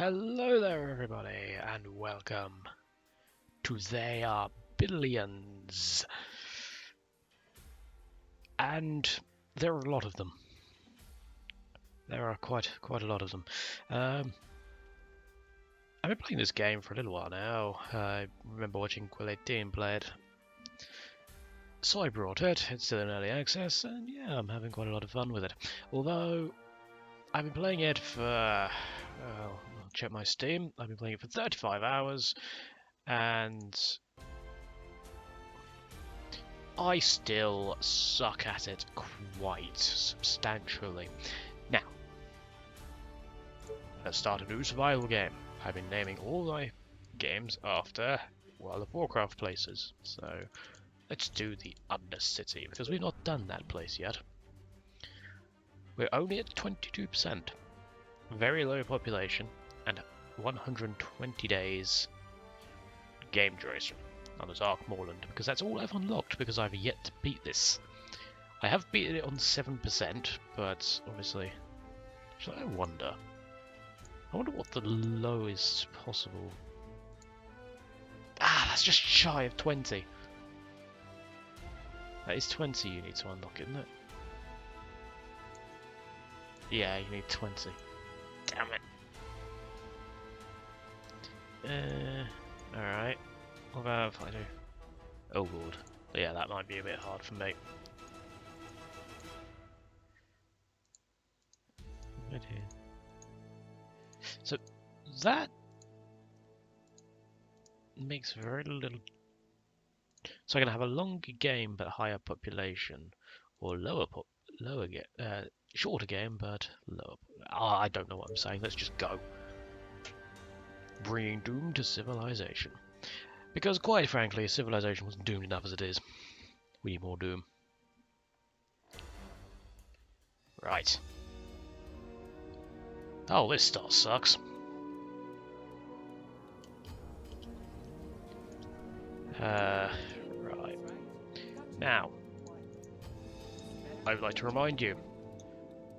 Hello there everybody and welcome to They Are Billions. And there are a lot of them. There are quite a lot of them. I've been playing this game for a little while now. I remember watching Quill18 play it. So I brought it. It's still in early access and yeah, I'm having quite a lot of fun with it. Although I've been playing it for I'll check my Steam. I've been playing it for 35 hours and I still suck at it quite substantially. Now, let's start a new survival game. I've been naming all my games after World of Warcraft places. So, let's do the Undercity, because we've not done that place yet. We're only at 22%. Very low population, and 120 days game duration on the Dark Moorland, because that's all I've unlocked, because I've yet to beat this. I have beaten it on 7%, but obviously... So I wonder what the lowest possible... Ah, that's just shy of 20. That is 20 you need to unlock, isn't it? Yeah, you need 20. Damn it. Alright. What about if I do? Oh lord. Yeah, that might be a bit hard for me. Right here. So that makes very little. So I'm gonna have a longer game but higher population, or shorter game but lower. I don't know what I'm saying. Let's just go. Bringing doom to civilization. Because quite frankly, civilization was doomed enough as it is. We need more doom. Right. Oh, this stuff sucks. Right. Now, I would like to remind you,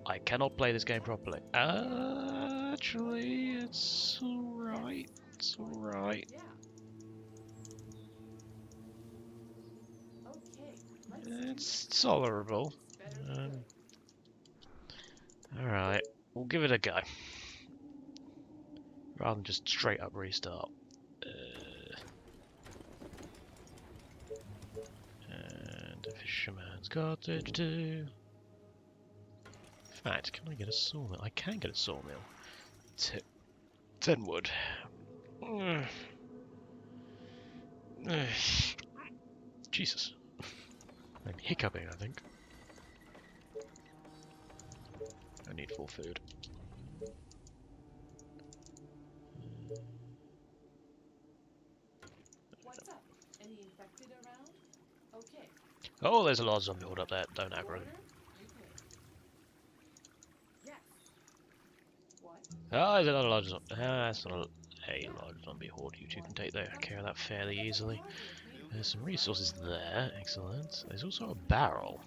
I cannot play this game properly. Actually, it's alright. It's alright. It's tolerable. Alright, we'll give it a go. Rather than just straight up restart. And a fisherman's cottage too. In fact, can I get a sawmill? I can get a sawmill. 10 wood. Jesus. I'm hiccuping, I think. I need full food. What's up? Any infected around? Okay. Oh, there's a lot of zombie horde up there. Don't aggro them. Yes. What? Oh, there's another large zombie. That's not a large zombie horde. You two can take care of that fairly easily. There's some resources there. Excellent. There's also a barrel.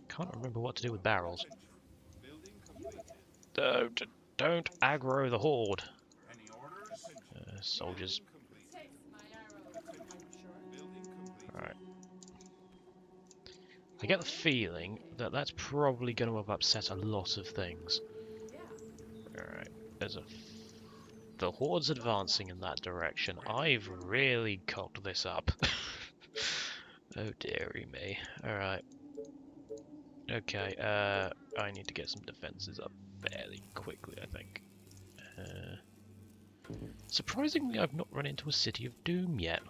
Can't remember what to do with barrels. Don't aggro the horde. Soldiers. Alright. I get the feeling that that's probably going to have upset a lot of things. Alright. The horde's advancing in that direction. I've really cocked this up. Oh dearie me. Alright. Okay, I need to get some defenses up fairly quickly, I think. Surprisingly, I've not run into a City of Doom yet.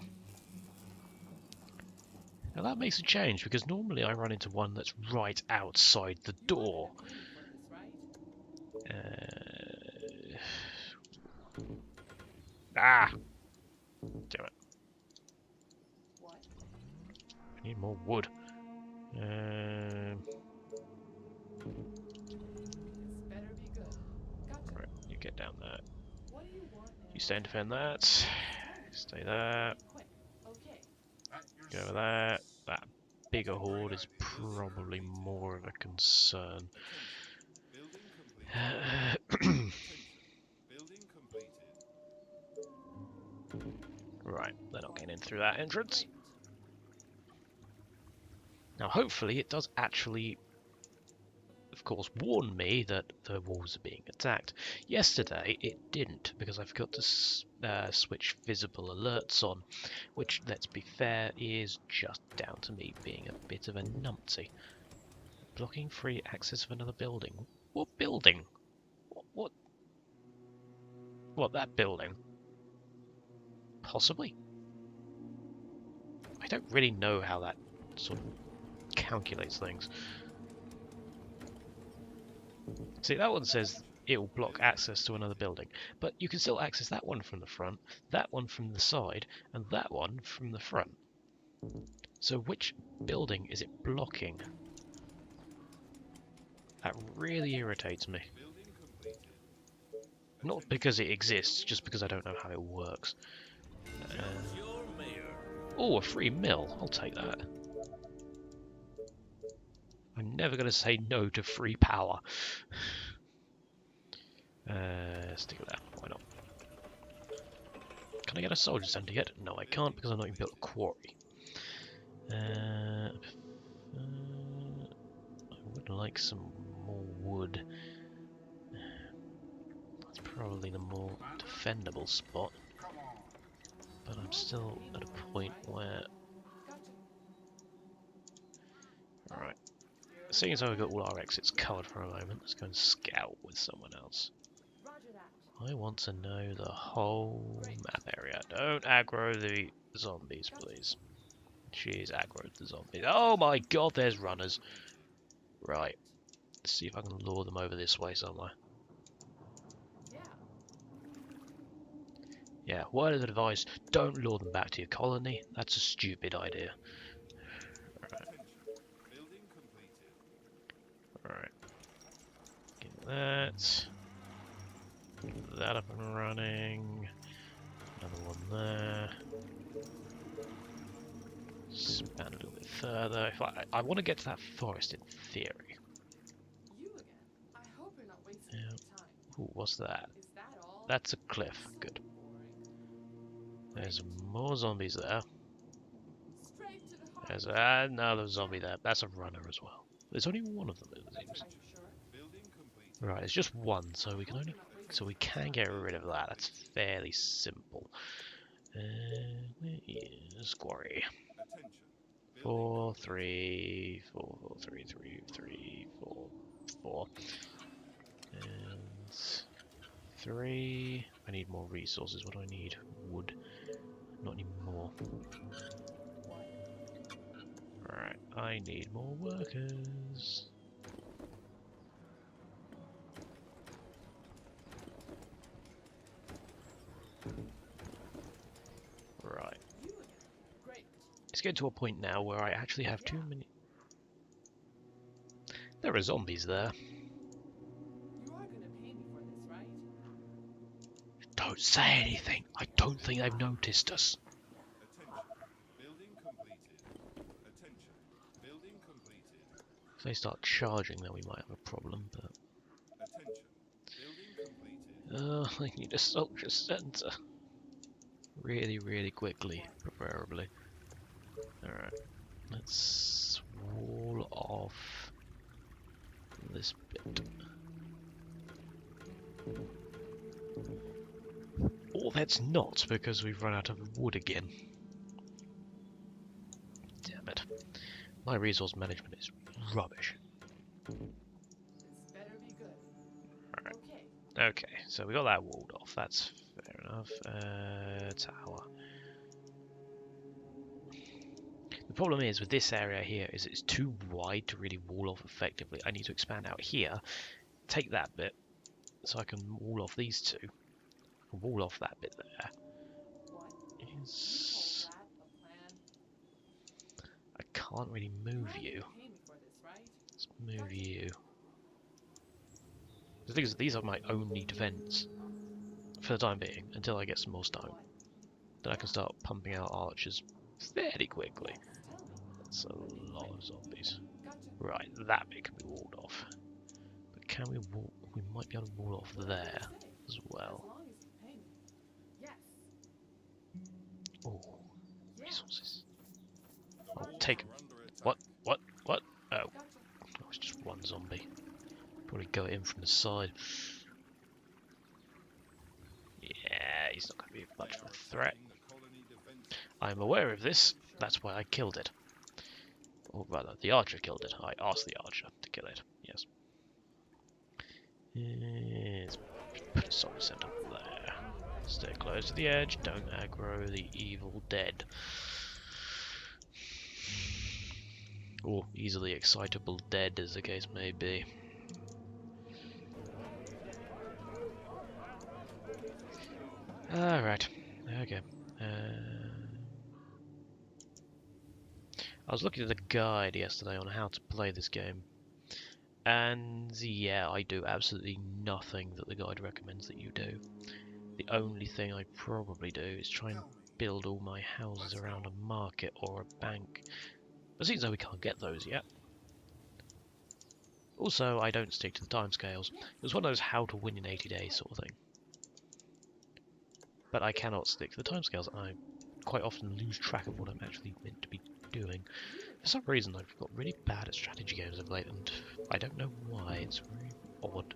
Now that makes a change, because normally I run into one that's right outside the door. Ah! Damn it. I need more wood. Right, you get down there. You stay and defend that. Stay there. Go over there. That bigger horde is probably more of a concern. through that entrance. Now hopefully it does actually, of course, warn me that the walls are being attacked. Yesterday it didn't, because I forgot to switch visible alerts on, which, let's be fair, is just down to me being a bit of a numpty. Blocking free access of another building. What building? What, that building? Possibly. I don't really know how that sort of calculates things. See, that one says it will block access to another building, but you can still access that one from the front, that one from the side, and that one from the front. So which building is it blocking? That really irritates me. Not because it exists, just because I don't know how it works. Oh, a free mill. I'll take that. I'm never going to say no to free power. Stick with that. Why not? Can I get a soldier centre yet? No, I can't because I've not even built a quarry. I would like some more wood. That's probably the more defendable spot. But I'm still at a point where... Alright. Seeing as though we've got all our exits covered for a moment, let's go and scout with someone else. I want to know the whole map area. Don't aggro the zombies, please. She's aggroed the zombies. Oh my god, there's runners. Right. Let's see if I can lure them over this way somewhere. Yeah, word of advice, don't lure them back to your colony. That's a stupid idea. Alright. Get that. Get that up and running. Another one there. Span a little bit further. If I want to get to that forest in theory. You again. I hope you're not wasting your time. Ooh, what's that? Is that all? That's a cliff. Good. There's more zombies there. Straight to the heart. There's another zombie there. That's a runner as well. There's only one of them, it seems. Right, it's just one, so we can get rid of that. That's fairly simple. Where is quarry? 4, 3, 4, 4, 3, 3, 3, 4, 4. And 3. I need more resources. What do I need? Wood. Not anymore. Alright, I need more workers. Right. It's getting to a point now where I actually have too many... There are zombies there. You are gonna pay me for this, right? Don't say anything. I don't think they've noticed us. If they start charging, then we might have a problem, but... I need a soldier centre. Really, really quickly, preferably. Alright, let's wall off this bit. Or that's not, because we've run out of wood again. Damn it. My resource management is rubbish. This better be good. Alright. Okay. Okay, so we got that walled off, that's fair enough. Tower. The problem is with this area here is it's too wide to really wall off effectively. I need to expand out here, take that bit, so I can wall off these two, and wall off that bit there. Is... I can't really move you. Let's move you. The thing is, these are my only defense for the time being, until I get some more stone. Then I can start pumping out archers fairly quickly. That's a lot of zombies. Right, that bit can be walled off. But can we wall... We might be able to wall off there as well. Oh. resources. I'll take him. What? What? What? Oh. Gotcha. Oh, it's just one zombie. Probably go in from the side. Yeah, he's not going to be much of a threat. I'm aware of this. That's why I killed it. Or rather, the archer killed it. I asked the archer to kill it. Yes. Yes. Put a zombie center there. Stay close to the edge. Don't aggro the evil dead. Or easily excitable dead, as the case may be. Alright. Okay. I was looking at the guide yesterday on how to play this game. And yeah, I do absolutely nothing that the guide recommends that you do. The only thing I probably do is try and build all my houses around a market or a bank. But it seems though we can't get those yet. Also, I don't stick to the timescales. It was one of those how to win in 80 days sort of thing. But I cannot stick to the timescales, and I quite often lose track of what I'm actually meant to be doing. For some reason, I've got really bad at strategy games of late, and I don't know why. It's really odd.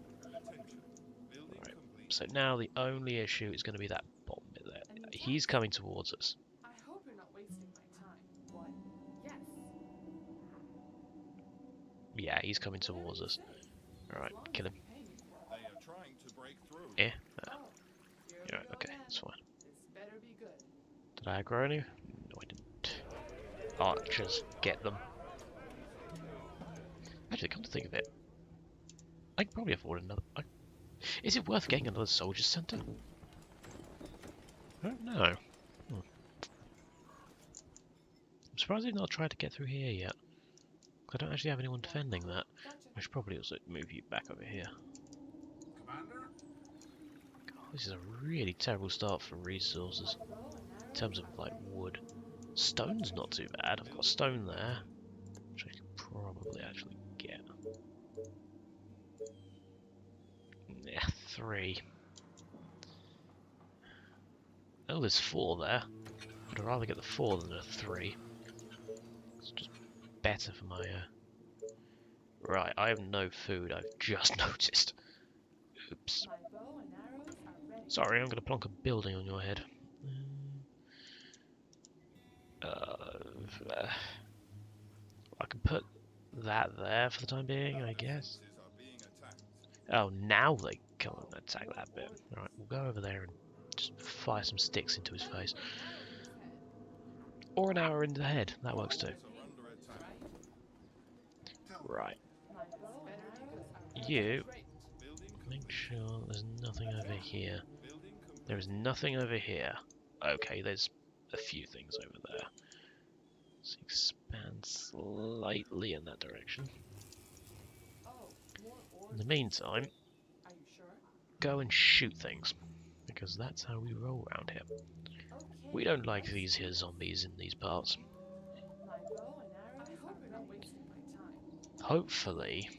Right, so now the only issue is going to be that bomb bit there. He's coming towards us. I hope you're not wasting my time. What? Yes. Yeah, he's coming towards us. Alright, kill him. They are trying to break through. Yeah. Oh, Yeah, okay, that's fine. this better be good. Did I aggro any? No, I didn't. Archers, get them. Actually, come to think of it, I can probably afford another. Is it worth getting another soldier center? I don't know. I'm surprised they've not tried to get through here yet. I don't actually have anyone defending that. Gotcha. I should probably also move you back over here. Commander? God, this is a really terrible start for resources in terms of like wood. Stone's not too bad. I've got stone there, which I could probably actually get. Yeah, 3. Oh, there's 4 there. I'd rather get the 4 than a 3. It's just better for my. Right, I have no food. I've just noticed. Oops. My bow and arrows are ready. Sorry, I'm going to plonk a building on your head. I can put that there for the time being, I guess. Are being attacked. Oh, now they come and attack that bit. Alright, we'll go over there and just fire some sticks into his face. Or an arrow into the head, that works too. Are under attack. Right, My bow and arrows are ready. you Building make sure there's nothing over here. Building complete. There is nothing over here. Okay, there's a few things over there. Let's expand slightly in that direction. Oh, more In the orders. meantime, Are you sure? go and shoot things, because that's how we roll around here. Okay. We don't like these here zombies in these parts. My bow and arrows. I hope you're not wasting my time. Hopefully,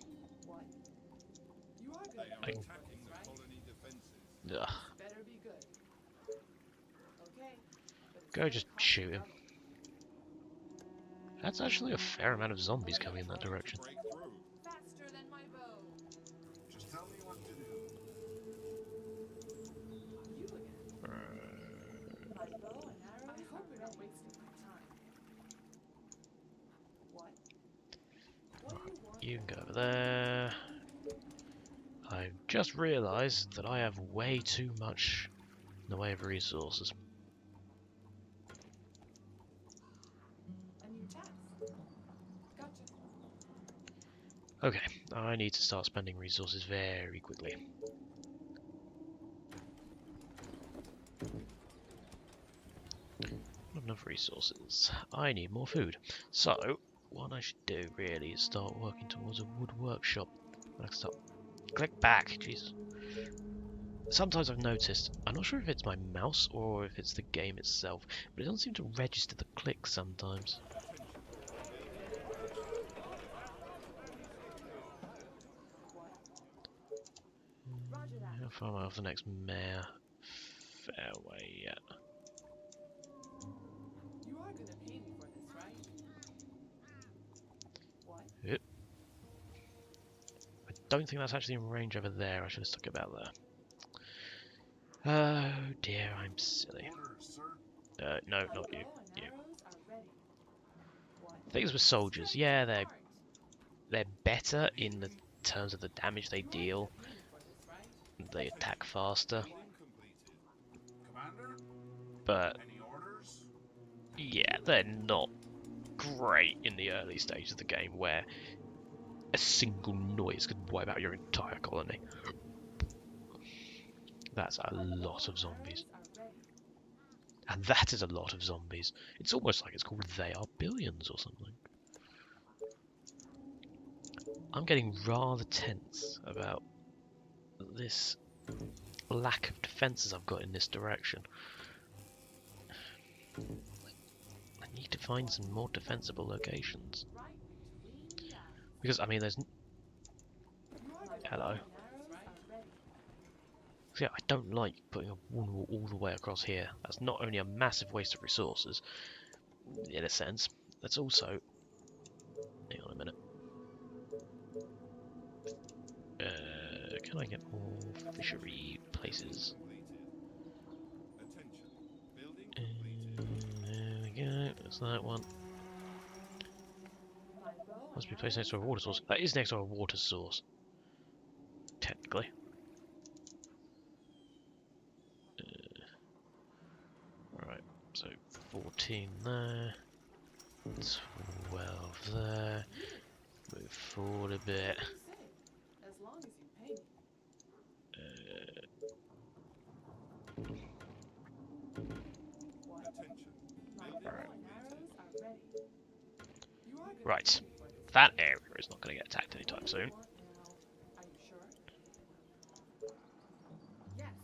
What? You are They good. are I can- attacking the colony defenses. ugh, Better be good. Okay. but it's go gonna just cost shoot him. trouble. That's actually a fair amount of zombies coming in that direction. Break through. Faster than my bow. Just tell me what to do. You again. My bow and arrows. I hope you're not wasting my time. What? What do you want? You can go over there. I've just realised that I have way too much in the way of resources. A new task. Gotcha. Okay, I need to start spending resources very quickly. Not enough resources. I need more food. So, what I should do really is start working towards a wood workshop. I can start. Click back, Jesus. Sometimes I've noticed, I'm not sure if it's my mouse or if it's the game itself, but it doesn't seem to register the clicks sometimes. What? Roger that. How far am I off the next mare? Fairway yet. You are gonna don't think that's actually in range over there. I should have stuck it about there. Oh dear, I'm silly. Orders, sir. No, not you. Bow and You. arrows are ready. What? Things with soldiers, yeah, they're better in the terms of the damage they deal. They attack faster, Building completed. Commander, but any orders? yeah, they're not great in the early stages of the game where a single noise could wipe out your entire colony. That's a lot of zombies. And that is a lot of zombies. It's almost like it's called They Are Billions or something. I'm getting rather tense about this lack of defences I've got in this direction. I need to find some more defensible locations. Because, I mean, there's... Hello. So, yeah, I don't like putting a wall all the way across here. That's not only a massive waste of resources, in a sense, that's also... Hang on a minute. Can I get more fishery places? Attention. Building There we go, that's that one. Must be placed next to a water source. That is next to a water source. Technically. Right, so 14 there. 12 there. Move forward a bit. As long as you pay me. What? attention. My Building bow Alright. and arrows are ready. You are gonna Right. pay me for this, That area is not going to get attacked anytime soon. What now? Are you sure? Yes.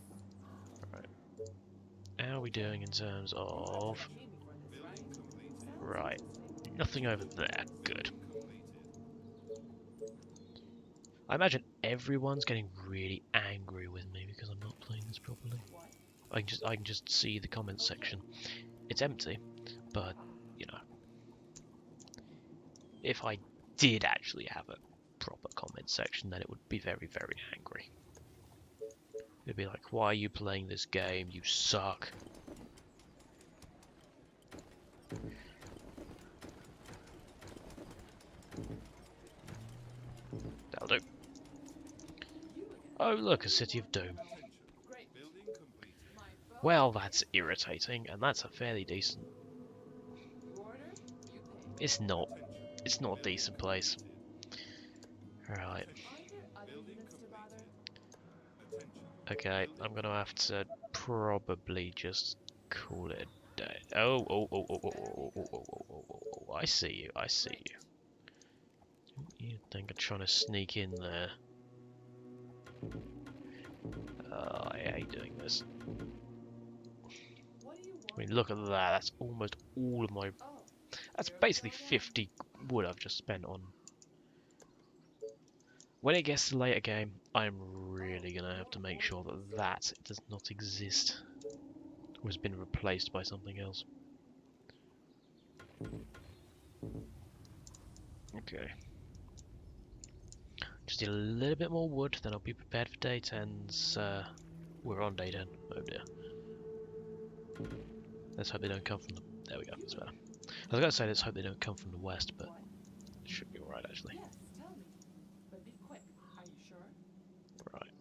How are we doing in terms of... Pay me for this, right? completed. Right. Nothing over there. Good. I imagine everyone's getting really angry with me because I'm not playing this properly. What? I can just see the comments section. It's empty, but you know, if I did actually have a proper comment section, then it would be very, very angry. It'd be like, "Why are you playing this game? You suck." That'll do. Oh, look, a city of doom. Attention. Great. Building completed. My bow. Well, that's irritating, and that's a fairly decent... You order, you pay. It's not. Attention. It's not a decent place. Right. Are there other units to bother? Attention. Okay, I'm gonna have to probably just call it a day. Oh, I see you, I see you. You think I'm trying to sneak in there? I hate doing this. What do you want? I mean, look at that, that's almost all of my... Oh, That's basically 50 wood I've just spent on. When it gets to the later game, I'm really gonna have to make sure that that does not exist. Or has been replaced by something else. Okay. Just need a little bit more wood, then I'll be prepared for day 10's. We're on day 10. Oh dear. Let's hope they don't come from the... There we go, that's better. I was gonna say let's hope they don't come from the west, but it should be alright actually. yes, tell me. But be quick. Are you sure? Right.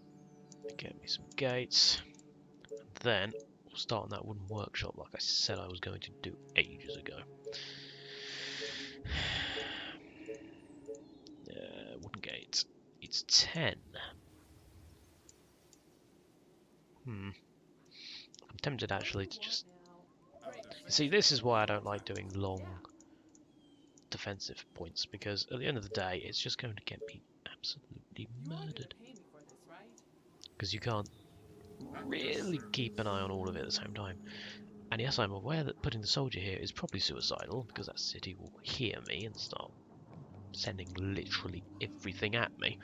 Get me some gates. And then we'll start on that wooden workshop like I said I was going to do ages ago. Wooden gate. It's 10. I'm tempted actually to just... See, this is why I don't like doing long defensive points, because at the end of the day, it's just going to get me absolutely murdered. Pay me for this, right? Because you can't really keep an eye on all of it at the same time. And yes, I'm aware that putting the soldier here is probably suicidal, because that city will hear me and start sending literally everything at me.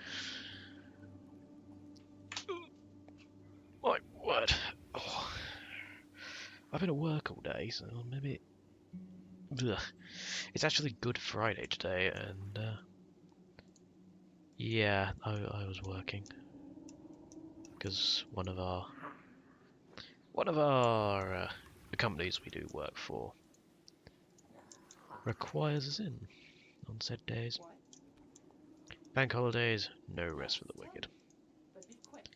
My word. Oh. I've been at work all day, so maybe... Ugh. It's actually Good Friday today, and Yeah, I was working because one of our the companies we do work for requires us in on said days. What? Bank holidays, no rest for the wicked. But be quick.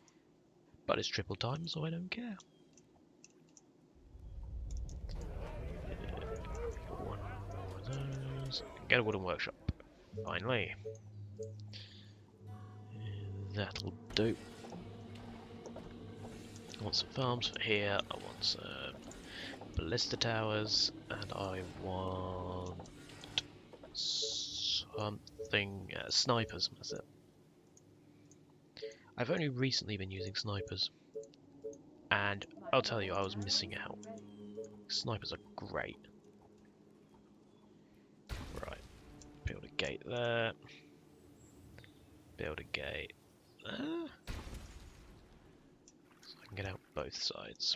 But it's triple time, so I don't care. One more of those. Get a wooden workshop. Finally. That'll do. I want some farms for here. I want some ballista towers, and I want something snipers. That's it. I've only recently been using snipers, and I'll tell you, I was missing out. Snipers are great. Right, build a gate there. Build a gate there. So I can get out both sides.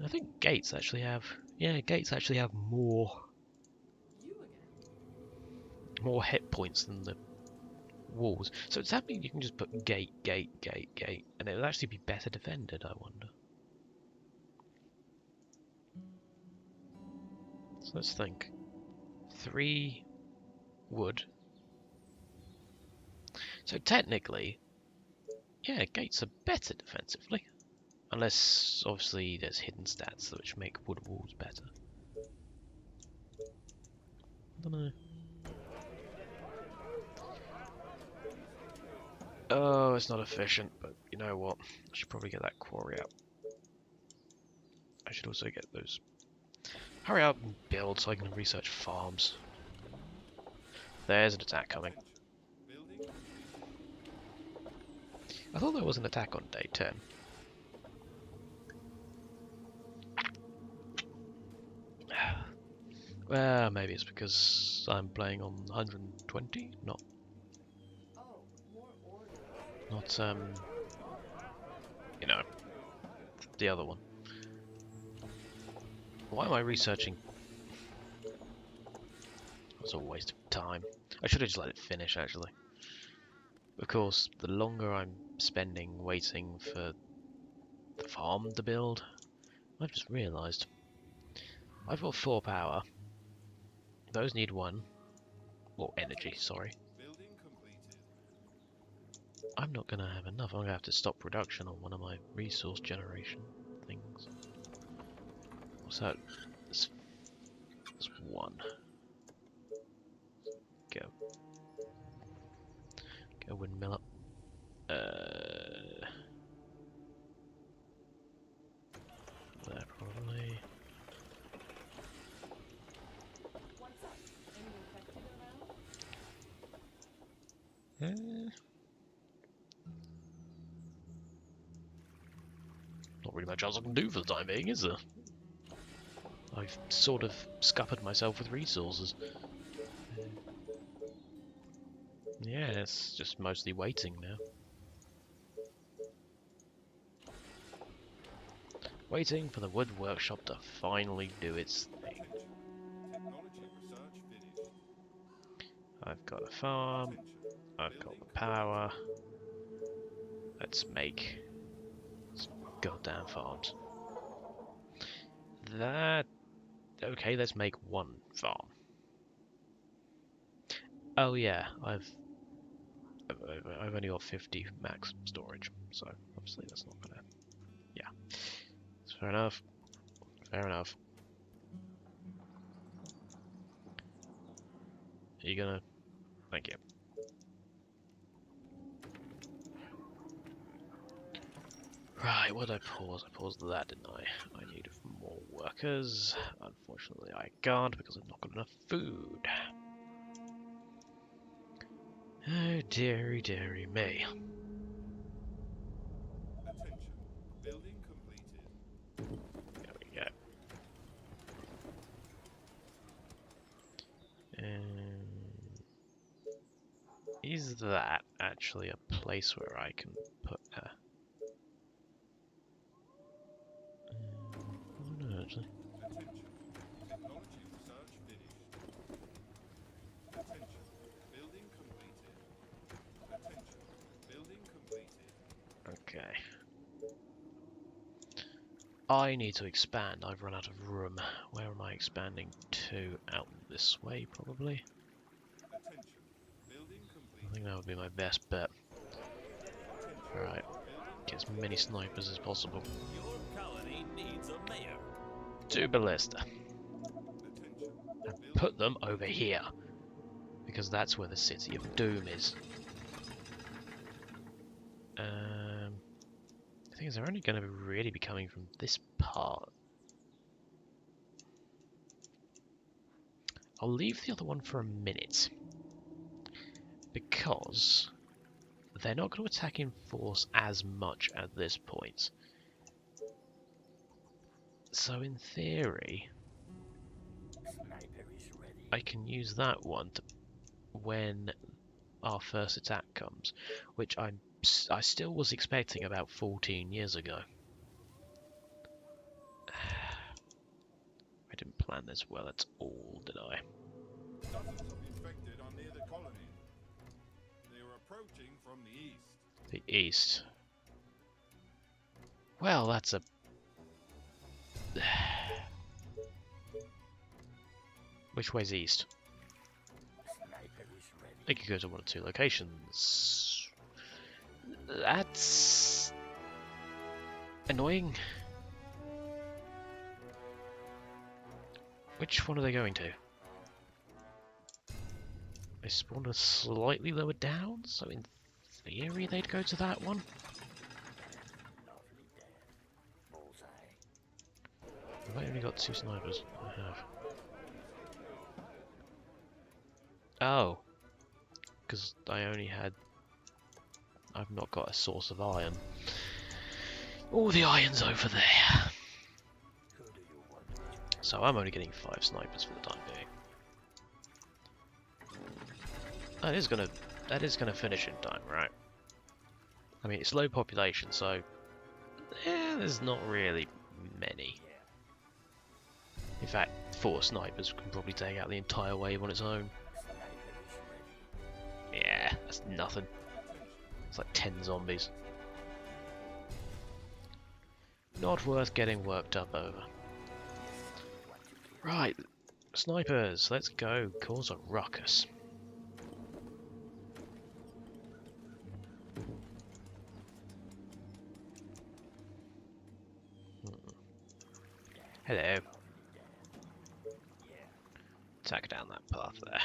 I think gates actually have, gates actually have more You again. hit points than the walls. So does that mean you can just put gate, and it will actually be better defended, I wonder. So let's think. 3 wood. So technically, yeah, gates are better defensively. Unless, obviously, there's hidden stats which make wood walls better. I don't know. Oh, it's not efficient, but you know what? I should probably get that quarry out. I should also get those. Hurry up and build so I can research farms. There's an attack coming. Building. I thought there was an attack on day 10. Well, maybe it's because I'm playing on 120, not, Oh, more orders. you know, the other one. Why am I researching? That was a waste of time. I should have just let it finish, actually. Of course, the longer I'm spending waiting for the farm to build, I've just realised. I've got 4 power. Those need 1. Or energy, sorry. Building completed. I'm not going to have enough. I'm going to have to stop production on one of my resource generation things. What's that? It's 1. Go. Go windmill up. There probably. What's up? Any infected around? Not really much else I can do for the time being, is there? I've sort of scuppered myself with resources. Yeah, it's just mostly waiting now. Waiting for the wood workshop to finally do its thing. Technology research finished. I've got a farm, I've got the power. Let's make some goddamn farms. Okay, let's make 1 farm. Oh yeah, I've only got 50 max storage, so obviously that's not gonna. Yeah, it's fair enough. Fair enough. Are you gonna? Thank you. Right, what did I pause? I paused that, didn't I? I need more workers. Unfortunately, I can't because I've not got enough food. Oh, dearie, dearie me. Attention. Building completed. There we go. Is that actually a place where I can put a... oh, no, actually. Attention. Technology research finished. I need to expand. I've run out of room. Where am I expanding to? Out this way, probably. Attention. Building I completed. think that would be my best bet. Alright, get as many snipers as possible. Your colony needs a mayor. 2 ballista. Attention. And put them over here. Because that's where the City of Doom is. The thing is, they're only going to really be coming from this part. I'll leave the other one for a minute. Because they're not going to attack in force as much at this point. So in theory, I can use that one to when our first attack comes, which I still was expecting about 14 years ago. I didn't plan this well at all, did I? Dozens of infected are near the colony. They are approaching from the east. The east. Well, that's a... Which way's east? They could go to one or 2 locations. That's... annoying. Which one are they going to? They spawned a slightly lower down, so in theory they'd go to that one. Have I only got 2 snipers? I have. Oh. Because I only had... I've not got a source of iron. All the iron's over there. So I'm only getting 5 snipers for the time being. That is gonna finish in time, right? I mean, it's low population, so there's not really many. In fact, 4 snipers can probably take out the entire wave on its own. Yeah, that's nothing. It's like 10 zombies. Not worth getting worked up over. Right, snipers, let's go cause a ruckus. Hello. Attack down that path there.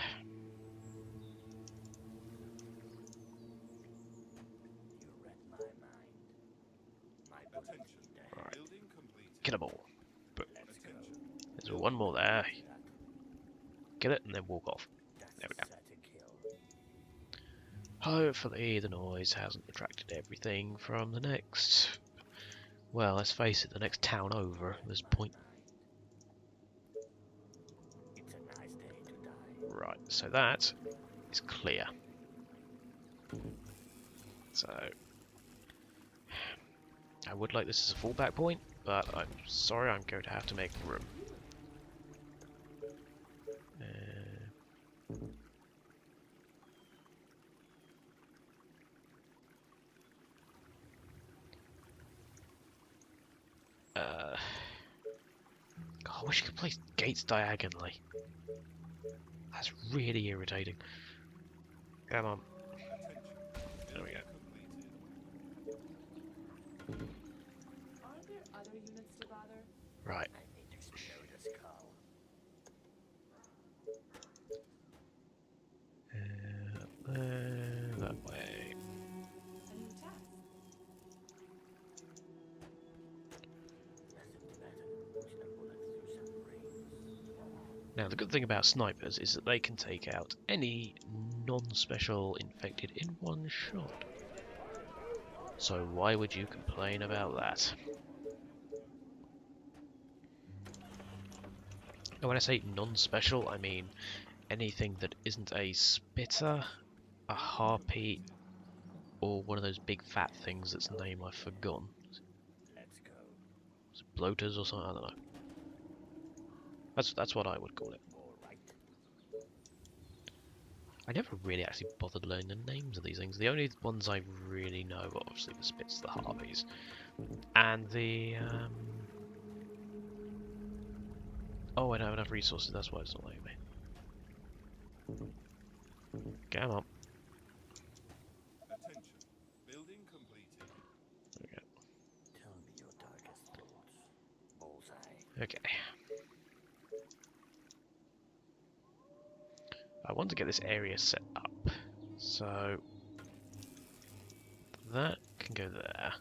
Attention. Right. Building completed. Get them all. Boom. Attention. There's one more there. Get it and then walk off. There we go. Hopefully the noise hasn't attracted everything from the next... Well, let's face it, the next town over at this point. Right, so that is clear. So... I would like this as a fallback point, but I'm sorry, I'm going to have to make room. God, I wish you could place gates diagonally. That's really irritating. Come on. There we go. Aren't there other units to bother? Right. That way. A new task. Now, the good thing about snipers is that they can take out any non-special infected in one shot. So why would you complain about that? And when I say non-special, I mean anything that isn't a spitter, a harpy, or one of those big fat things that's the name I've forgotten. Is it bloaters or something? I don't know. That's what I would call it. I never really actually bothered learning the names of these things. The only ones I really know are obviously the spits, the harpies, and the Oh, I don't have enough resources, that's why it's not letting me. Come on. Attention. Building completed. Okay. Tell me your darkest thoughts. Bullseye. Okay. I want to get this area set up. So that can go there.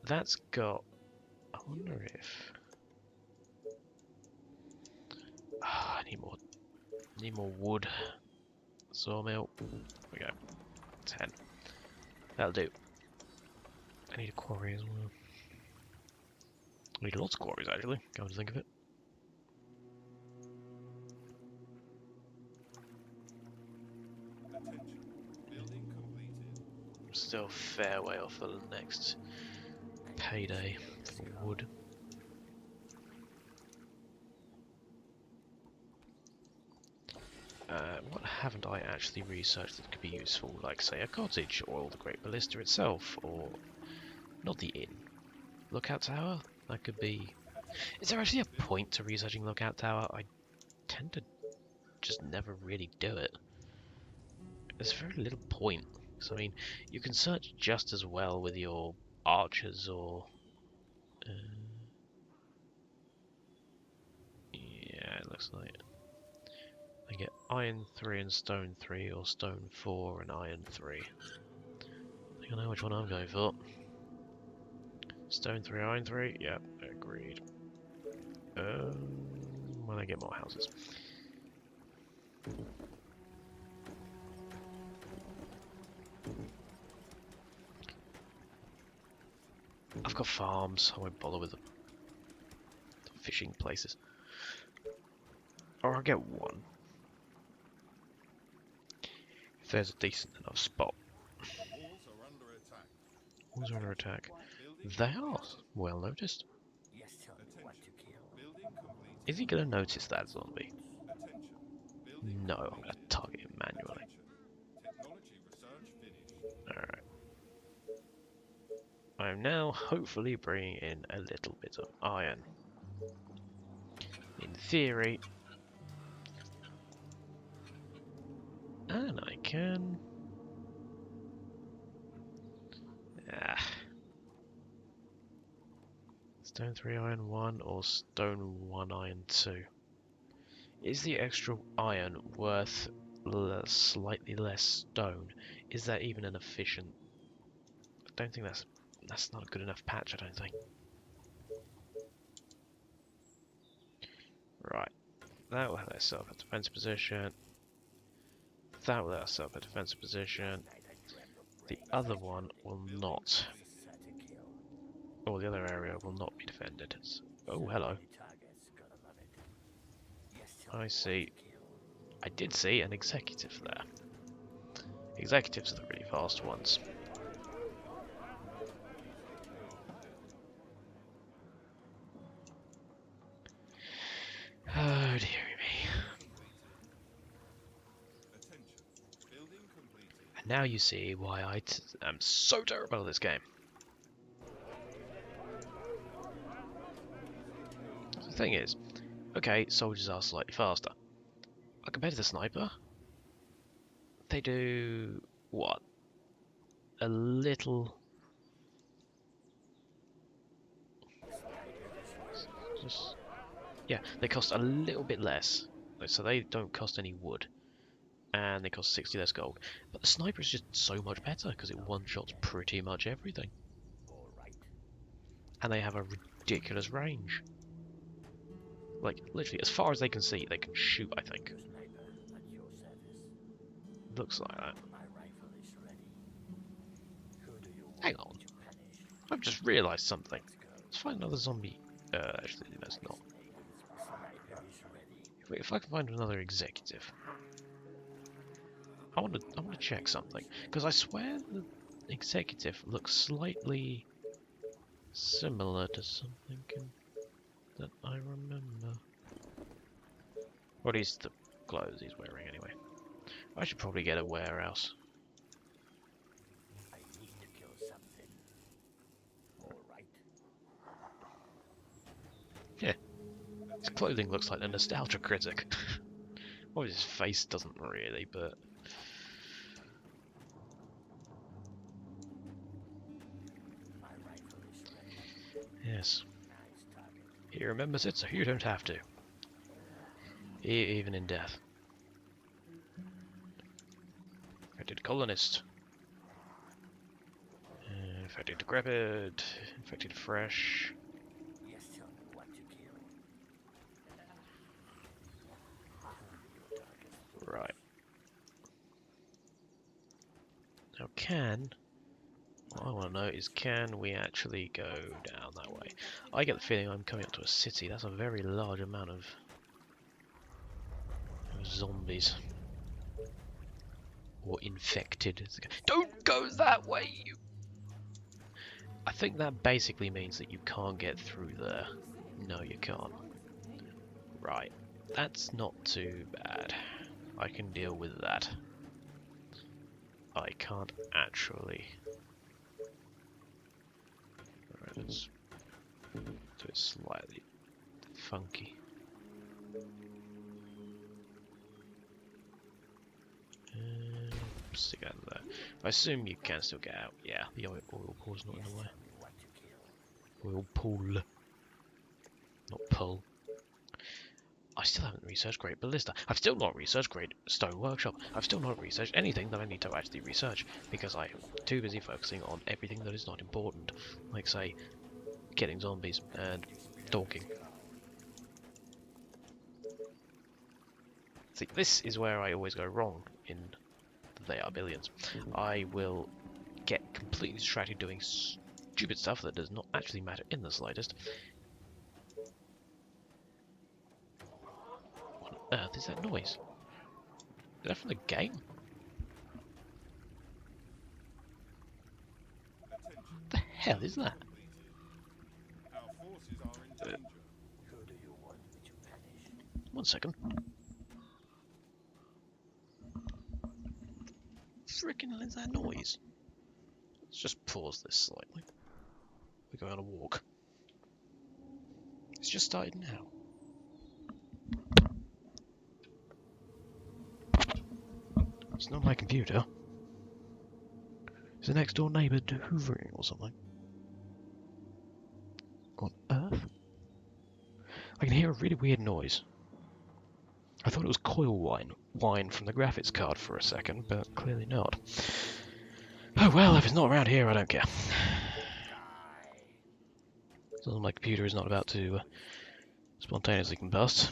That's got... I wonder if... I need more wood. Sawmill. There we go. 10. That'll do. I need a quarry as well. I need lots of quarries actually, come to think of it. Attention. Building completed. I'm still a fair way off the next payday for wood. What haven't I actually researched that could be useful? Like, say, a cottage, or the Great Ballista itself, or not the inn. Lookout Tower? That could be... Is there actually a point to researching Lookout Tower? I tend to just never really do it. There's very little point. So, I mean, you can search just as well with your archers or... yeah, it looks like... I get iron 3 and stone 3, or stone 4 and iron 3. I think I know which one I'm going for. Stone 3, iron 3? Yeah, agreed. When I get more houses. I've got farms, I won't bother with the fishing places. Or I'll get one. If there's a decent enough spot. Walls are under attack. Walls are under attack. Building They are well noticed. Yes, tell me what to kill. Building completed. Is he going to notice that zombie? Attention. Building No, I'm going to target him manually. Technology research finished. Alright. I am now hopefully bringing in a little bit of iron. In theory. And I can... Stone 3 iron 1 or stone 1 iron 2. Is the extra iron worth slightly less stone? Is that even an efficient... I don't think that's not a good enough patch, I don't think. Right. That will have itself a defensive position. That will have itself a defensive position. The other one will not. Or the other area will not be defended. Oh, hello. I see. I did see an executive there. Executives are the really fast ones. Oh dearie me. And now you see why I am so terrible at this game. The thing is, okay, soldiers are slightly faster. But compared to the sniper, they do what? A little. Just, yeah, they cost a little bit less, so they don't cost any wood, and they cost 60 less gold. But the sniper is just so much better because it one-shots pretty much everything, and they have a ridiculous range. Like, literally, as far as they can see, they can shoot, I think. Looks like that. Hang on. I've just realised something. Let's find another zombie. Actually, that's not. If I can find another executive. I want to check something. Because I swear the executive looks slightly similar to something that I remember. What is the clothes he's wearing anyway? I should probably get a warehouse. I need to kill something. All right. Yeah. His clothing looks like a nostalgia critic. Well, his face doesn't really, but... My rifle is ready. Yes. Nice target. He remembers it, so you don't have to. Even in death. Infected colonist. Infected decrepit. Infected fresh. Yes, tell me what to kill. Right. Now what I want to know is, can we actually go down that way? I get the feeling I'm coming up to a city. That's a very large amount of zombies. Or infected. Don't go that way, you... I think that basically means that you can't get through there. No, you can't. Right. That's not too bad. I can deal with that. I can't actually... Alright, let's do it slightly funky. Stick out of there. I assume you can still get out. Yeah, the oil pool's not in the way. What to kill. Oil pool. Not pull. I still haven't researched Great Ballista. I've still not researched Great Stone Workshop. I've still not researched anything that I need to actually research because I'm too busy focusing on everything that is not important. Like, say, killing zombies and talking. See, this is where I always go wrong in They Are Billions. I will get completely distracted doing stupid stuff that does not actually matter in the slightest. What on earth is that noise? Is that from the game? What the hell is that? Our forces are in danger. Who do you want me to punish? 1 second. Frickin' hell is that noise? Let's just pause this slightly. We're going on a walk. It's just started now. It's not my computer. It's the next door neighbour hoovering or something. On earth? I can hear a really weird noise. I thought it was coil wine from the graphics card for a second, but clearly not. Oh well, if it's not around here, I don't care. As long as my computer is not about to spontaneously combust.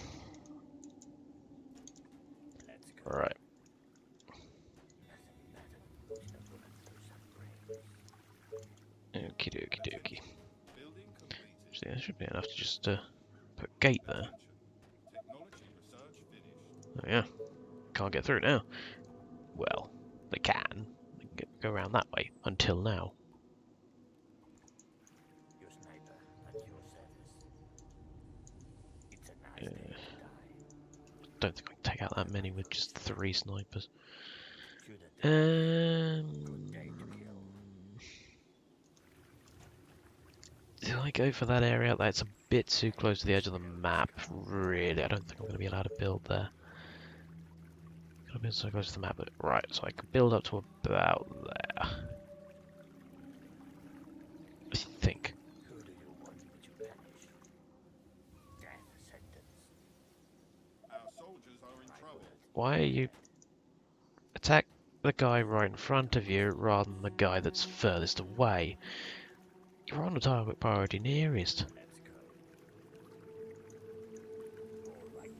Alright. Okie dokie dokie. Building completed. See, that should be enough to just put a gate there. Technology research finished. Oh yeah. Can't get through now. Well, they can. They can go around that way. Until now. Your sniper at your service. It's a nice day to die. Don't think I can take out that many with just 3 snipers. Shouldn't day to kill. Do I go for that area? That's a bit too close to the edge of the map. Really, I don't think I'm going to be allowed to build there. Gotta be so close to the map, but right, so I can build up to about there. I think. Who do you want me to punish? Death sentence. Our soldiers are in trouble. Why are you... Attack the guy right in front of you rather than the guy that's furthest away. You're on the target priority nearest. Let's go. All right.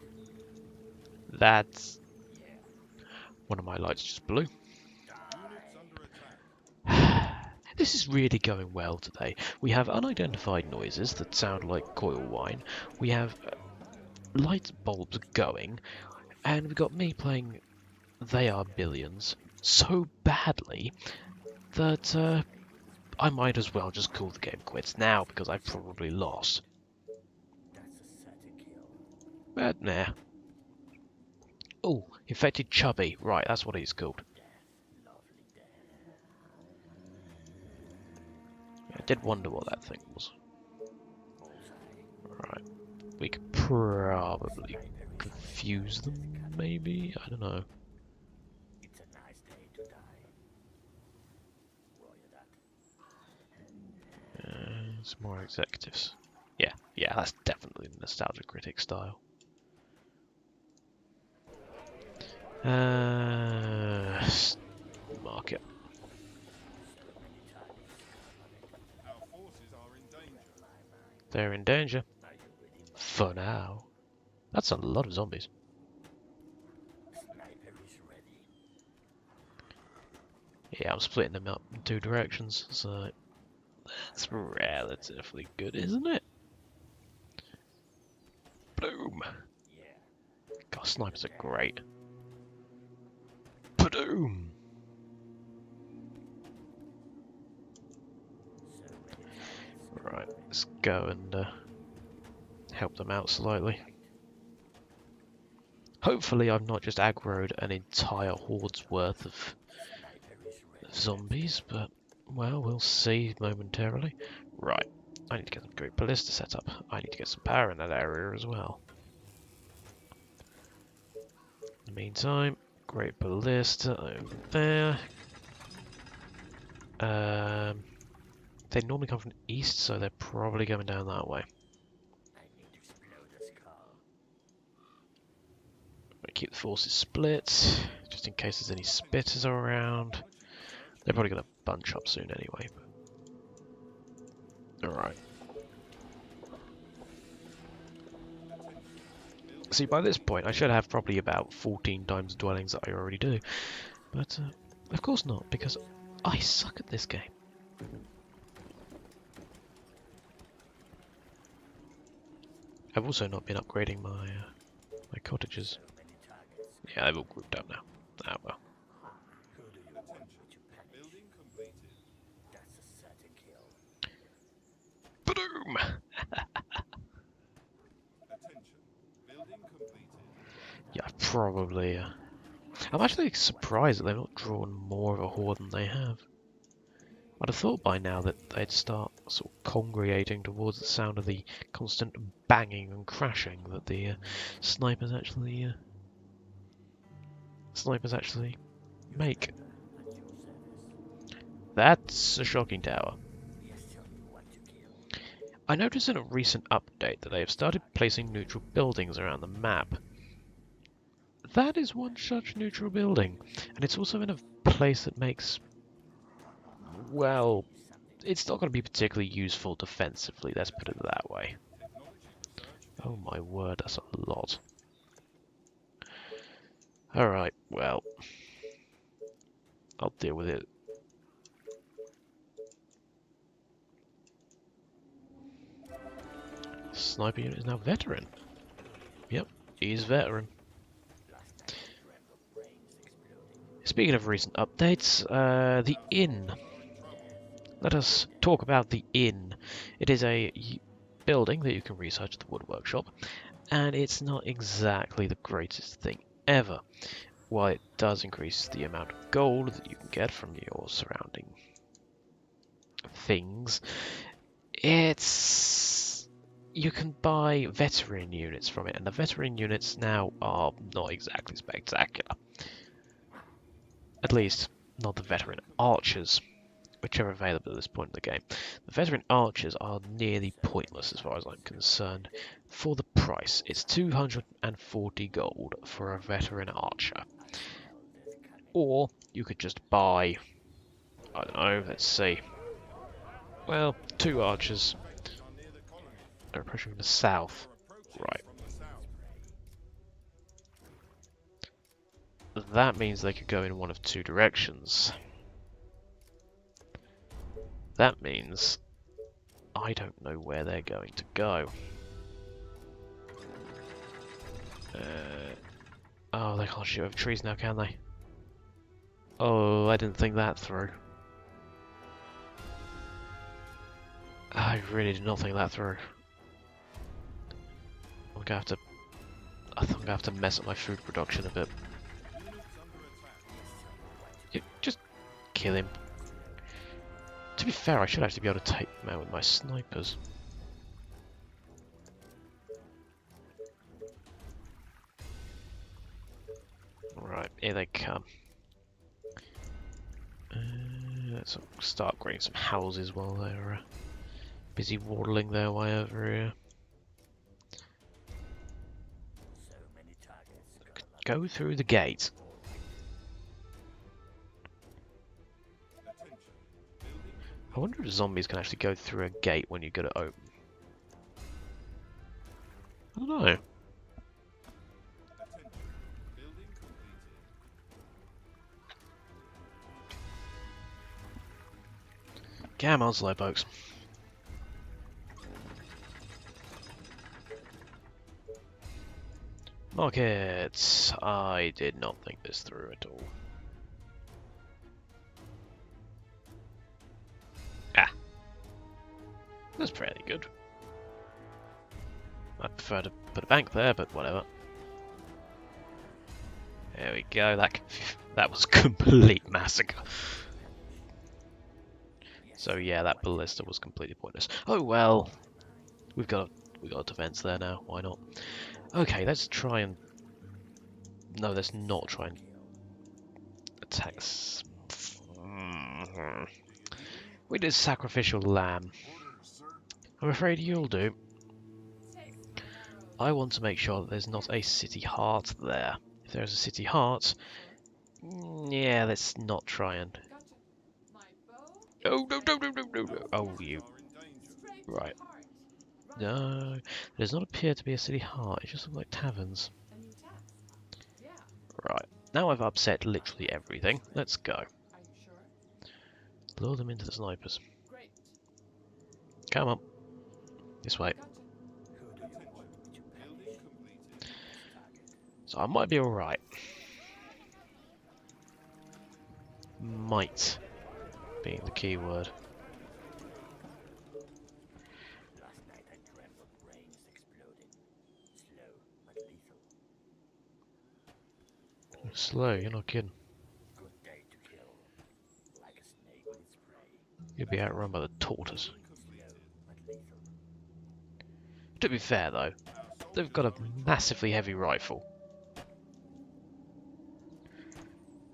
That's... Yeah. One of my lights just blew. Units under attack. This is really going well today. We have unidentified noises that sound like coil wine. We have light bulbs going. And we've got me playing They Are Billions so badly that I might as well just call the game quits now because I've probably lost. That's a certain kill. But nah. Oh, infected chubby. Right, that's what he's called. Lovely death. I did wonder what that thing was. Bullseye. Right. We could probably confuse them, maybe? I don't know. It's a nice day to die. Roger that. Some more executives. Yeah, that's definitely the Nostalgia Critic style. Market. Our forces are in danger. They're in danger. For now. That's a lot of zombies. Sniper is ready. Yeah, I'm splitting them up in 2 directions, so that's relatively good, isn't it? Boom! Yeah. God, snipers are great. Boom! Right, let's go and help them out slightly. Hopefully I've not just aggroed an entire horde's worth of zombies, but, well, we'll see momentarily. Right, I need to get some great ballista set up. I need to get some power in that area as well. In the meantime, great ballista over there. They normally come from the east, so they're probably going down that way. I need to explode the skull. Keep the forces split, just in case there's any spitters around. They're probably going to bunch up soon anyway. Alright. See, by this point, I should have probably about 14 times the dwellings that I already do. But, of course not, because I suck at this game. I've also not been upgrading my my cottages. Yeah, they've all grouped up now. Ah, well. Who do you want me to punish? Building completed. That's a certain kill. Boom! Attention. Building completed. Yeah, probably. I'm actually surprised that they've not drawn more of a horde than they have. I'd have thought by now that they'd start sort of congregating towards the sound of the constant banging and crashing that the snipers actually make. At your service. That's a shocking tower. Yes, tell me what to kill. I noticed in a recent update that they have started placing neutral buildings around the map. That is one such neutral building, and it's also in a place that makes, well, it's not going to be particularly useful defensively, let's put it that way. Oh my word, that's a lot. Alright, well, I'll deal with it. Sniper unit is now veteran. Yep, he's veteran. Speaking of recent updates, the inn. Let us talk about the inn. It is a building that you can research at the wood workshop, and it's not exactly the greatest thing ever. While it does increase the amount of gold that you can get from your surrounding things, you can buy veteran units from it, and the veteran units now are not exactly spectacular. At least, not the veteran archers, which are available at this point in the game. The veteran archers are nearly pointless as far as I'm concerned. For the price, it's 240 gold for a veteran archer. Or you could just buy, I don't know, let's see. Well, 2 archers. They're approaching from the south. Right. That means they could go in one of 2 directions. That means I don't know where they're going to go. Oh, they can't shoot over trees now, can they? Oh, I didn't think that through. I really did not think that through. I think I'm gonna have to mess up my food production a bit. Just kill him. To be fair, I should actually be able to take him out with my snipers. they come. Let's start creating some houses while they're busy waddling their way over here. So many targets. Got a lot. Go through the gate. Attention. Building I wonder if zombies can actually go through a gate when you get it open. I don't know. attention. Building completed. Come on, slowpokes. Markets. I did not think this through at all. Ah. That's pretty good. I'd prefer to put a bank there, but whatever. There we go. That was a complete massacre. So yeah, that ballista was completely pointless. Oh well, we've got a defense there now. Why not? Okay, let's try and. No, let's not try and attack. We did sacrificial lamb. I'm afraid you'll do. I want to make sure that there's not a city heart there. If there's a city heart, yeah, let's not try and. Gotcha. My bow. Oh no no no no no no! Oh you. Are in danger. Straight to Right. the heart. No, there does not appear to be a city heart. It just looks like taverns. A new task. Yeah. Right. Now I've upset literally everything. Let's go. Are you sure? Lure them into the snipers. Great. Come on. This way. Gotcha. Who do you want me to Building punish? completed. Target. So I might be alright. Might being the key word. Last night I dreamt of brains exploding. Slow but lethal. Slow, you're not kidding. Good day to kill. Like a snake with its prey. You'll be outrun by the tortoise. Slow but lethal. To be fair though, they've got a massively heavy rifle.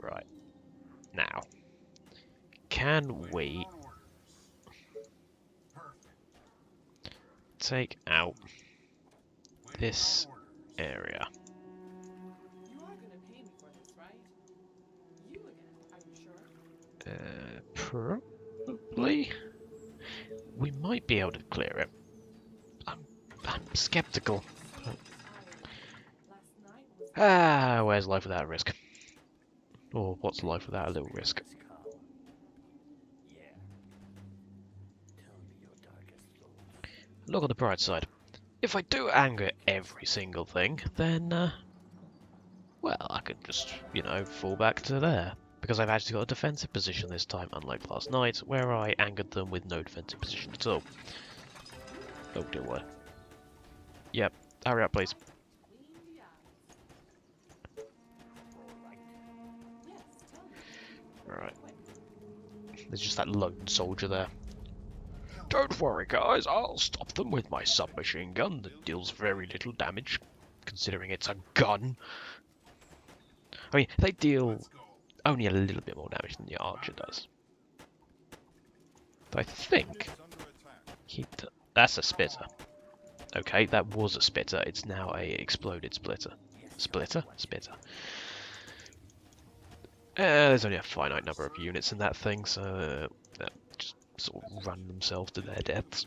Right. Now. Can we take out this area? You are gonna pay me for this, right? You again. Are you sure? Probably. We might be able to clear it. I'm skeptical. Last night was Ah, where's life without a risk? Or what's life without a little risk? Let's call. Yeah. Tell me your darkest thoughts. Look on the bright side. If I do anger every single thing, then, well, I could just, you know, fall back to there. Because I've actually got a defensive position this time, unlike last night, where I angered them with no defensive position at all. Oh dear, what? Yep, hurry up, please. clean the eyes. All right. Yes, tell me. Right. There's just that lone soldier there. Don't worry, guys. I'll stop them with my submachine gun that deals very little damage, considering it's a gun. I mean, they deal only a little bit more damage than the archer does. But I think Under attack. that's a splitter. Okay, that was a splitter. It's now a exploded splitter. Splitter? Splitter. There's only a finite number of units in that thing, so just sort of run themselves to their deaths.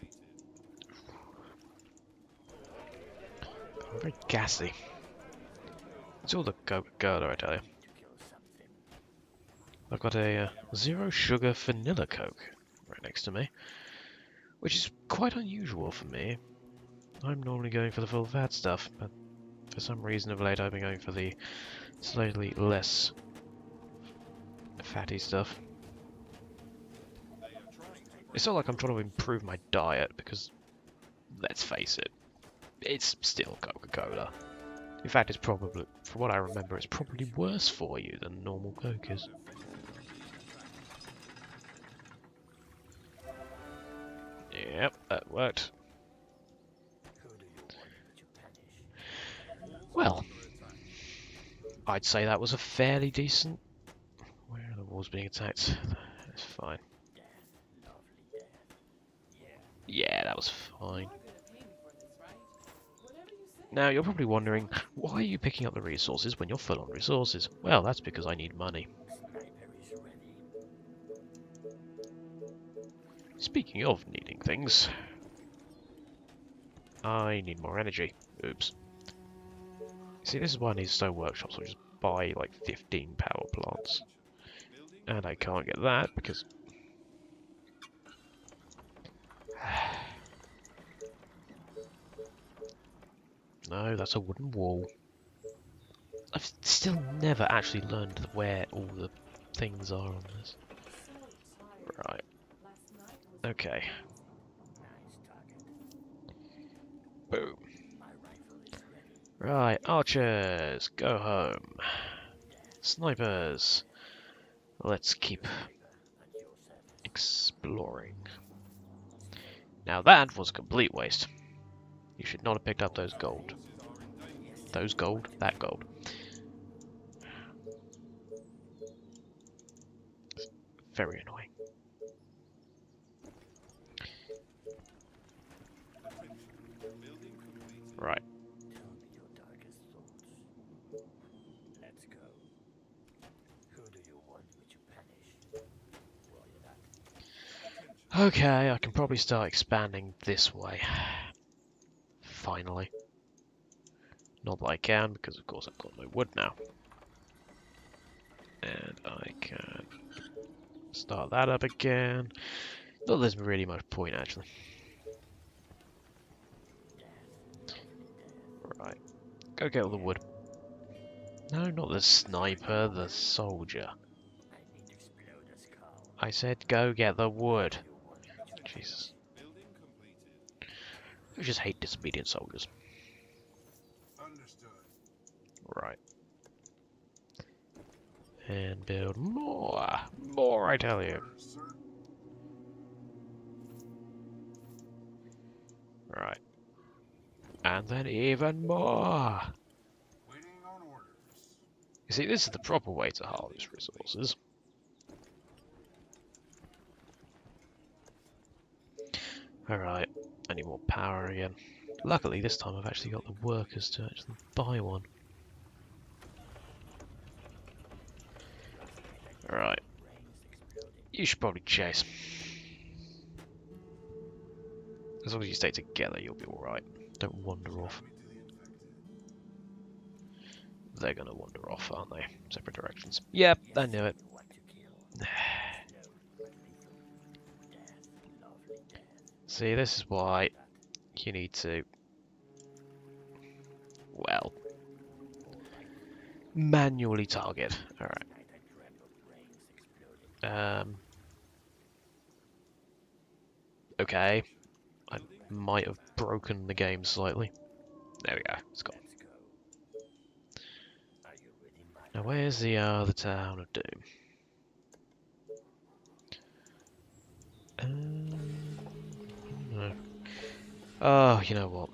I'm very gassy. It's all the Coca-Cola, I tell you. To kill something. I've got a zero sugar vanilla Coke right next to me, which is quite unusual for me. I'm normally going for the full fat stuff, but for some reason of late I've been going for the slightly less fatty stuff. They are trying to It's not like I'm trying to improve my diet, because, let's face it, it's still Coca-Cola. In fact, it's probably, from what I remember, it's probably worse for you than normal Coke is. Yep, that worked. Who do you want me to punish? Well, I'd say that was a fairly decent... Where are the walls being attacked? That's fine. Yeah, that was fine. You are gonna pay me for this, right? Whatever you say. Now, you're probably wondering, why are you picking up the resources when you're full on resources? Well, that's because I need money. Speaking of needing things, I need more energy. Oops. See, this is why I need stone workshops, so I just buy like 15 power plants. And I can't get that because... No, that's a wooden wall. I've still never actually learned where all the things are on this. Right. Okay. Boom. Right, archers, go home. Snipers, let's keep exploring. Now that was a complete waste. You should not have picked up those gold. Those gold? That gold. Very annoying. Right. Let's go. Who do you want me to punish? Okay, I can probably start expanding this way. Finally. Not that I can, because of course I've got no wood now. And I can start that up again. Not that there's really much point, actually. Right. Go get all the wood. No, not the sniper, the soldier. I said go get the wood. Jesus. I just hate disobedient soldiers. Understood. Right. And build more. More, I tell you. Sir, Right. And then even more. waiting on orders. You see, this is the proper way to harvest resources. Alright, I need more power again. Luckily, this time I've actually got the workers to actually buy one. Alright. You should probably chase. As long as you stay together, you'll be alright. Don't wander off. They're gonna wander off, aren't they? Separate directions. Yep, I knew it. See, this is why you need to, well, manually target. Alright. Okay. I might have broken the game slightly. There we go, it's gone. Now where's the Town of Doom? No. Oh, you know what?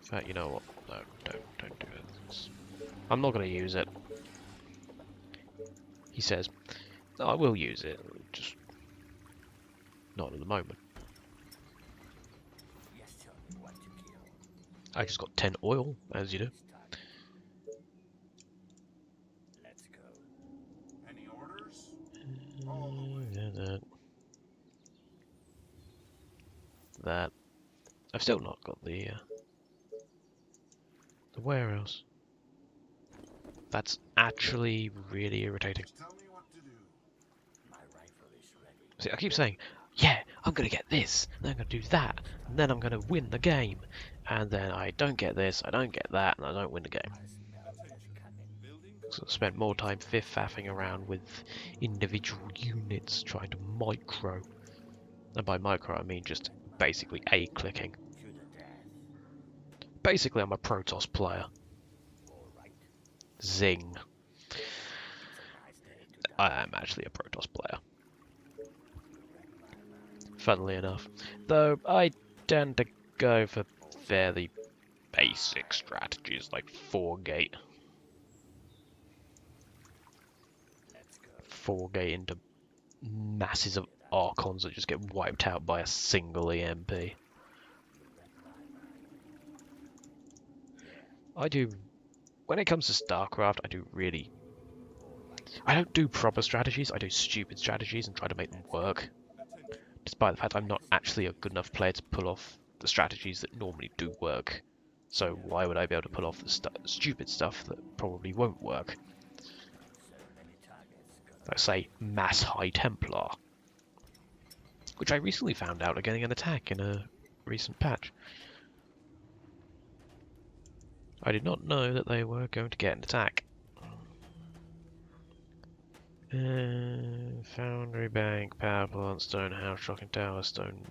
In fact, you know what? No, don't do it. I'm not going to use it. He says, no, I will use it, just not at the moment. I just got 10 oil, as you do. Let's go. Any orders? All the way. That. I've still not got the warehouse. That's actually really irritating. Tell me what to do. My rifle is ready. See, I keep saying, yeah, I'm gonna get this, and then I'm gonna do that, and then I'm gonna win the game. And then I don't get this, I don't get that, and I don't win the game. So I spent more time fiff-faffing around with individual units trying to micro. And by micro I mean just basically A-clicking. Basically I'm a Protoss player. Zing. I am actually a Protoss player. Funnily enough. Though I tend to go for fairly basic strategies like 4-gate. Let's go. 4-gate into masses of Archons that just get wiped out by a single EMP. I do, when it comes to StarCraft, I don't do proper strategies, I do stupid strategies and try to make them work. Despite the fact I'm not actually a good enough player to pull off the strategies that normally do work. So why would I be able to pull off the stupid stuff that probably won't work? Like say, Mass High Templar. Which I recently found out are getting an attack in a recent patch. I did not know that they were going to get an attack. Foundry Bank, Power Plant, Stone House, Shocking Tower, Stone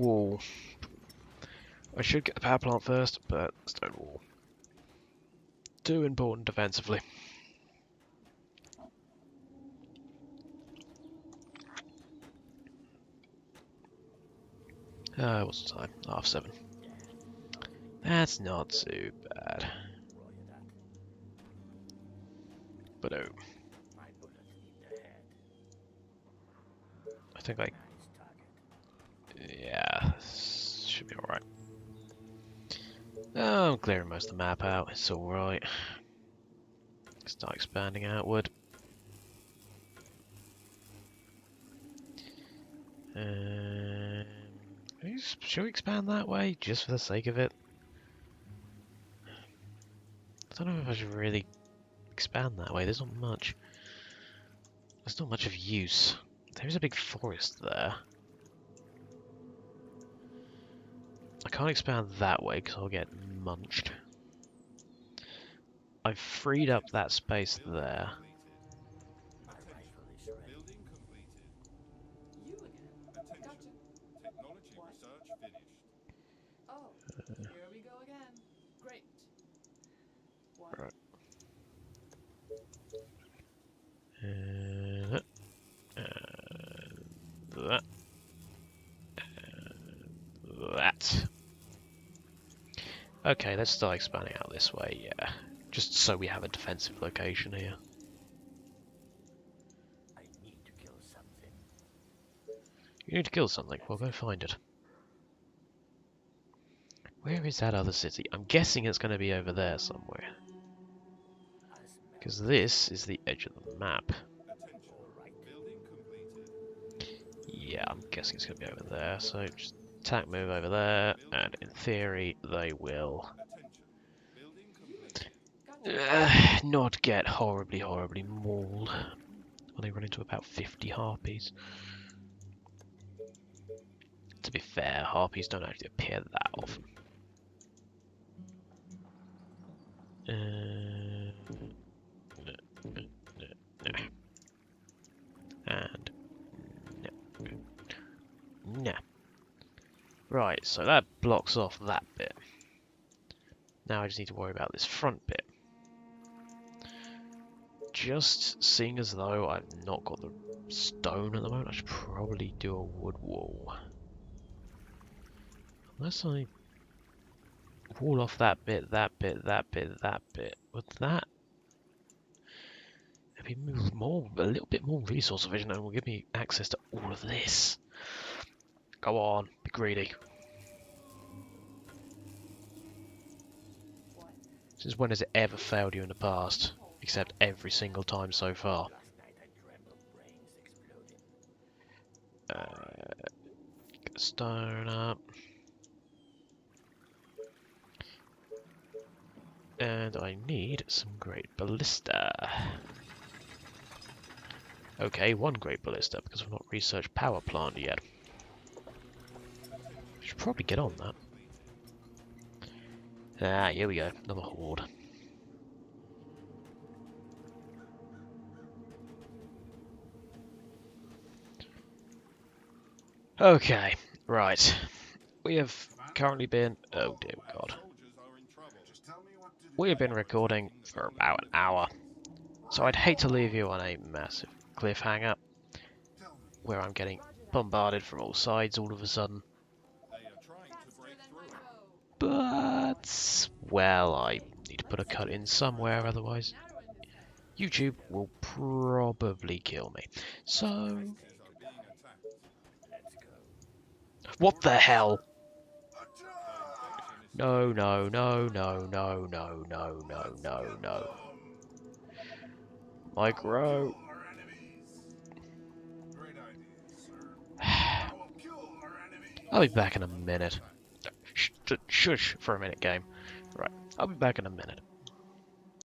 Wall. I should get the Power Plant first, but Stone Wall. Too important defensively. What's the time? 7:30. That's not too bad. But oh. I think yeah, should be alright. Oh, I'm clearing most of the map out, it's alright. Start expanding outward. Should we expand that way, just for the sake of it? I don't know if I should really expand that way, there's not much. There's not much of use. There's a big forest there. I can't expand that way because I'll get munched. I've freed up that space there. You again? Gotcha. Technology research finished. Oh, here we go again. Great. One. Right. That. That. Okay, let's start expanding out this way, yeah. Just so we have a defensive location here. I need to kill something. You need to kill something, well go find it. Where is that other city? I'm guessing it's going to be over there somewhere. Because this is the edge of the map. Yeah, I'm guessing it's going to be over there, so just attack move over there, and in theory they will not get horribly mauled when they run into about 50 harpies. To be fair, harpies don't actually appear that often. And no. Right, so that blocks off that bit. Now I just need to worry about this front bit. Just seeing as though I've not got the stone at the moment, I should probably do a wood wall. Unless I wall off that bit, that bit, that bit, that bit. With that, maybe move a little bit more resource efficient and will give me access to all of this. Go on, be greedy. Since when has it ever failed you in the past? Except every single time so far. Get the stone up. And I need some great ballista. Okay, one great ballista because I've not researched power plant yet. Should probably get on that. Ah, here we go, another horde. Okay, right. We have currently been... oh dear God. We have been recording for about an hour. So I'd hate to leave you on a massive cliffhanger where I'm getting bombarded from all sides all of a sudden. But, well, I need to put a cut in somewhere, otherwise YouTube will probably kill me. So, Are being attacked. Let's go. what the hell? Infection is No, no, no, no, no, no, no, no, no, no. Micro. our enemies. Great idea, sir. I will kill our enemies. I'll be back in a minute. Shush for a minute, game. Right, I'll be back in a minute.